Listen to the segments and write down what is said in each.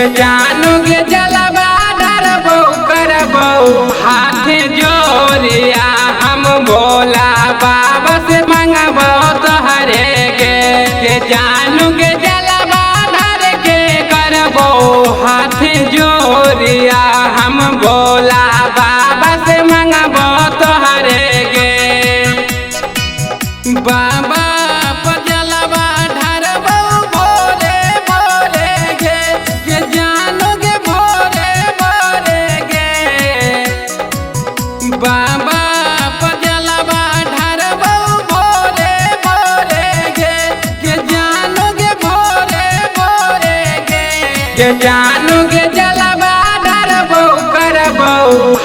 के जानू के जलवा डरबो करबो हाथ जोरिया हम भोला बाबा से मंगबो तोहरे के जानू के जलवा धर के करबो हाथ जोरिया हम भोला बाबा से मंगबो तोहरे के बाबा बाबा पजलवा ढरबो भोरे भोरे के जानू गे भोरे भोरे के जानू गे जलवा ढरबो करबो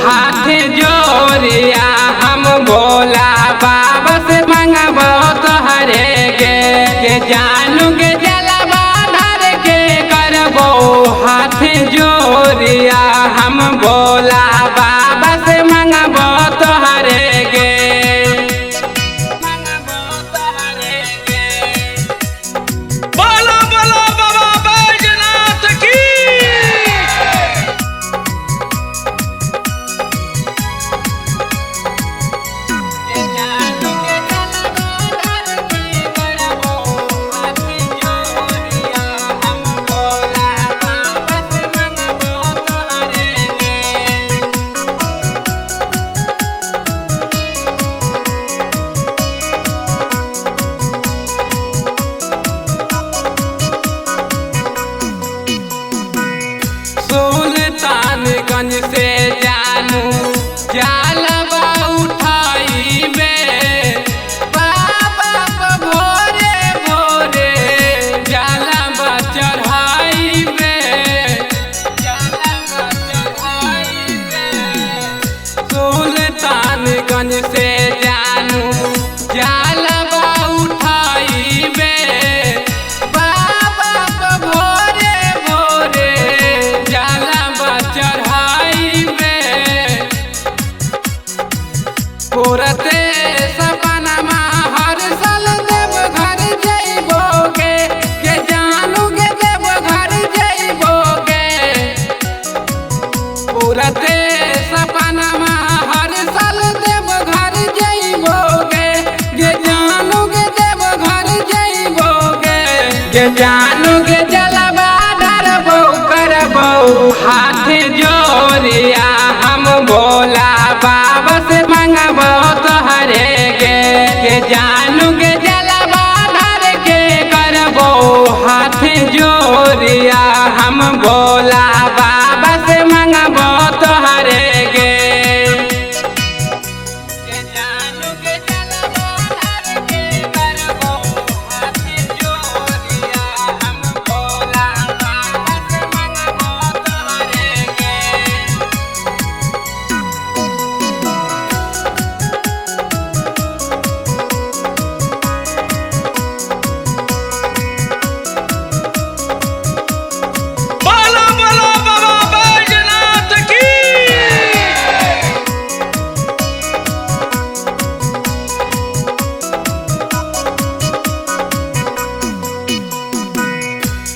हाथ जोरिया हम भोला बाबा से मंगबो तोहरे के जानू गे जलवा धर के करबो हाथ जोरिया हम भोला बाबा से मंगबो तोहरे के बोलो बोलो बाबा बैजनाथ की। सुल्तानगंज से जानू जलवा उठाइबे बाबा भोरे भोरे जलवा चढ़ाइबे सुल्तानगंज से जानू जलवा उठाइबे बाबा भोरे भोरे जलवा चढ़ाइबे पूरते सपनमा हर साल देव घर जइबोगे के जानू गे देव घर जइबोगे पूरते सपनमा हर साल देव घर जइबोगे के जानू गे देव घर जइबोगे के जानू गे जलवा डरबो करबो हाथ जोरिया हम भोला बाबा से मंगबो तोहरे के जानू के जलवा धर के करबो हाथ जोरिया हम भोला बाबा से मंगबो तोहरे के जानू के जलवा धर के करबो हाथ जोरिया हम भोला बाबा से मंगबो तोहरे के बोलो बोलो बाबा बैजनाथ की।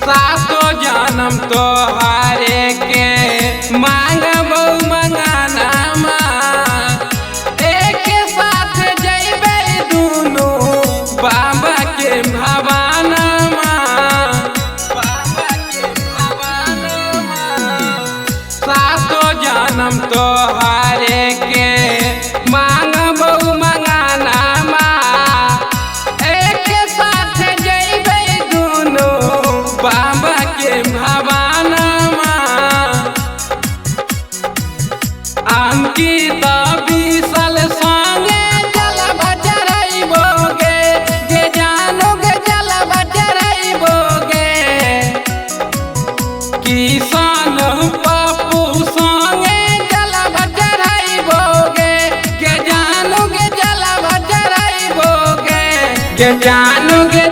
सातो जन्म तोहरे के मांगबो मंगनामा एक साथ जइबे दुनू बाबा के भवानमा सातो जन्म तोहरे के मांगबो मंगनामा एक साथ जइबे दुनू बाबा के भवानमा अंकित विशाल संगे जलवा चढ़ाइबोगे के जानू गे जलवा चढ़ाइबोगे किसान पप्पू संगे जलवा चढ़ाइबोगे के जानू गे जलवा चढ़ाइबोगे के जानू गे